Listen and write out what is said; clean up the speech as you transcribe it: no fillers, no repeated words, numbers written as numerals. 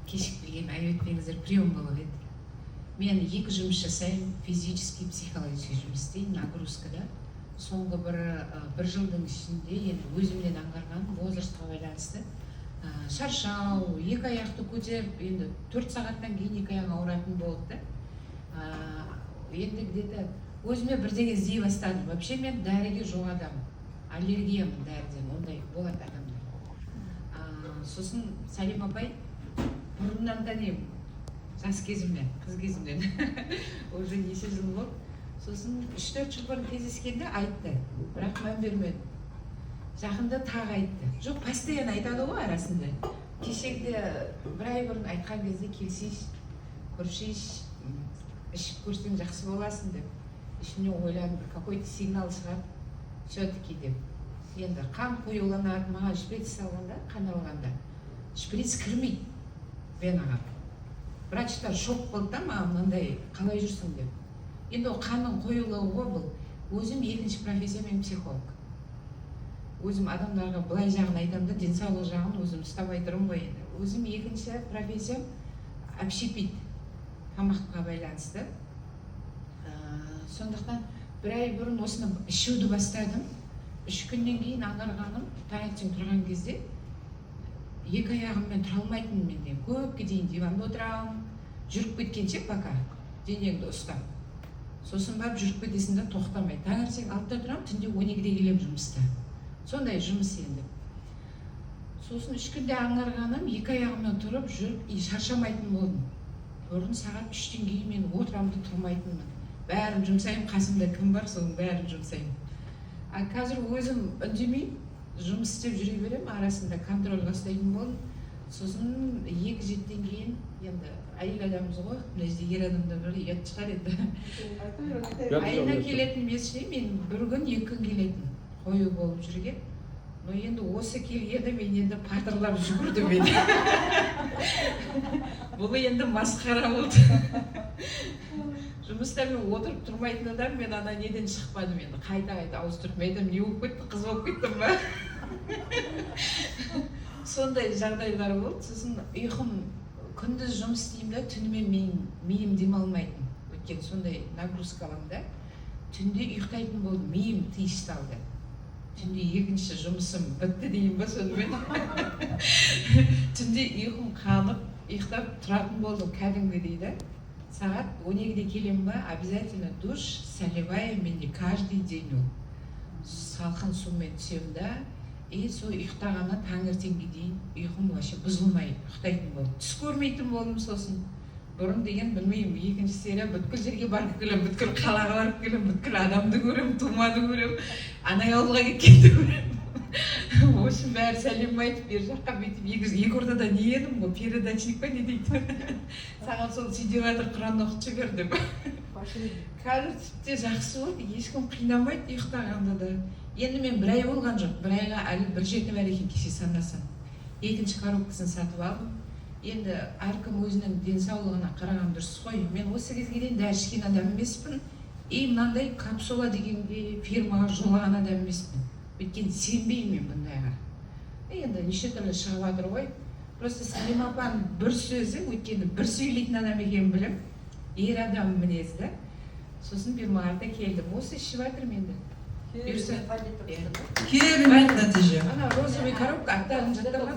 кешіктірген айбетпеңіздер прием болып еді. Мен 2 жұмыс жасаймын, физический, психологический жұмыс істеймін, нагрузкада. Соңғы бір жылдың ішінде енді өзімнен аңғарған возрастқа байланысты шаршау, 2 аяқты көтеріп, енді 4 сағаттан кейін 2 аяғым ауыратын болды. Енді где-то өзіме бірдеңе іздей бастадым. Вообще мен дәріге жоқ адаммын, аллергиямын дәріден, ондай болады адамдар. Сосын Сәлем апай бұрыннан танимын, жас кезімнен, қыз кезімнен, уже неше жыл болды. Сосын 3-4 жыл бұрын кездескенде айтты, бірақ мән бермедім. Жақында тағы айтты. Жоқ, постоянно айтады ғой арасында. Кешегде бір ай бұрын айтқан кезде келсейш, көршейш, ішіп көрсең жақсы боласың деп. Ішімнен ойладым, какой-то сигнал шығады, все-таки деп. Енді қан қоюланады, маған шприц салғанда, қан алғанда. Шприц кірмейді венаға. Врачтар шок болды да маған, мынандай қалай жүрсің деп. Енді ол қанның қойылуы ғой бұл. Өзім екінші профессия, мен психолог. Өзім адамдарға былай жағын айтамын да, денсаулық жағын өзім ұстамай тұрмын ғой енді. Өзім екінші профессиям общепит, тамаққа байланысты. Сондықтан бір ай бұрын осыны ішуді бастадым. 3 күннен кейін аңғарғаным, таңертең тұрған кезде 2 аяғыммен тұра алмайтынмын менде. Көпке дейін диванда отырамын, жүріп кеткенше пока денеңді ұстап. Сосын барып жүріп кетесің да тоқтамай. Таңертең 6-да тұрам, түнде 12-де келем жұмыста. Сондай жұмыс енді. Сосын 3 күнде аңғарғаным, 2 аяғыммен тұрып жүріп, шаршамайтын болдым. Бұрын сағат 3-тен кейін мен отырамды тұрмайтынмын. Бәрін жұмсаймын, қасымда кім бар, соның бәрін жұмсаймын. Қазір өзім үндемеймін, жұмыс істеп жүре беремін, арасында контрольға ұстайтын болдым. Сосын 2-7-ден кейін, енді әйел адамымыз ғой, мына жерде ер адамда бір ұят шығар еді. Айына келетін месше, мен бір күн 2 күн келетін қою болып жүрген. Но енді осы келгенде мен енді патырлап жүгірдім мен. Бұл енді масқара болды. Жұмыста мен отырып тұрмайтын адам, мен ана неден шықпадым енді, қайта ауыстырып, мен не болып кетті, қыз болып кеттім ба? Сондай жағдайлар болды. Сосын ұйқым, күндіз жұмыс істеймін да, түнімен миым демалмайтын. Өткен сондай нагрузкаламда, түнде ұйықтайтын болдым, миым тиышталды. Түнде екінші жұмысым бітті дейін ба сонымен. Түнде ұйқым қанып, ұйықтап тұратын болдым, кәдімгі дейді. Сағат 12-де келем ба, обязательно душ, солевая, менде каждый день ол. Салқын сумен түсем да, сол ұйықтағаны таңертеңге дейін ұйқым вообще бұзылмай ұйықтайтын болдым. Түс көрмейтін болдым сосын. Бұрын деген білмеймін, екінші серия бүткіл жерге барып келем, бүткіл қалаға барып келем, бүткіл адамды көрем, тумады көрем, анай ауылға кеткенді көрем. В общем, бәрі сәлем айтып, бер жаққа бүйтіп, екі ортада не едім ғой, передачник па не дейді. Саған сол сидеватыр Құран оқып жібер деп. Қазір тіпте жақсы болды, ешкім қинамайды ұйықтағанда да. Енді мен бір ай болған жоқ, бір айға әлі бір жеті бар екен кеше санасам. Екінші коробкасын сатып алдым. Енді әркім өзінің денсаулығына қараған дұрыс қой. Мен осы кезге дейін дәрі ішкен адам емеспін. Мынандай капсула дегенге фирмаға жолаған адам емеспін. Өйткені сенбеймін бұндайға. Енді неше түрлі шығып жатыр ғой. Просто Сәлем апаның бір сөзі, өйткені бір сөйлейтін адам екенін білем. Ер адам мінезді. Сосын Бемарда келдім. Осы ішіп жатырмын енді. Керемет нәтиже. Ана розовый коробка аттарын жатталған.